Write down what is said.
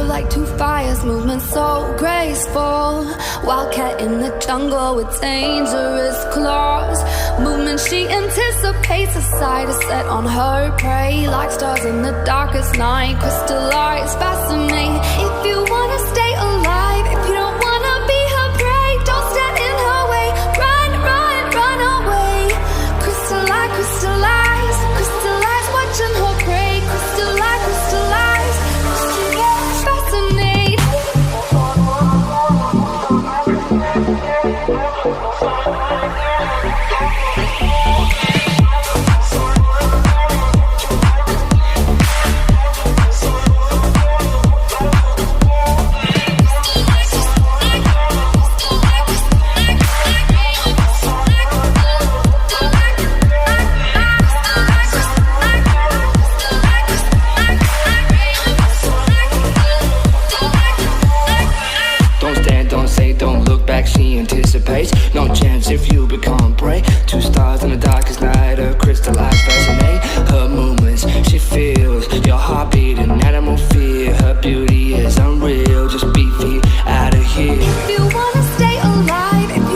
like two fires, movement so graceful. Wildcat in the jungle with dangerous claws. Movement she anticipates, a sight is set on her prey. Like stars in the darkest night, crystallize, fascinate. If you wanna stay alive, if you don't wanna be her prey, don't stand in her way. Run, run, run away. Crystallize, crystallize, crystallize, watching her prey. Crystallize, crystallize, crystallize, fascinate. She anticipates, no chance if you become prey. Two stars in the dark.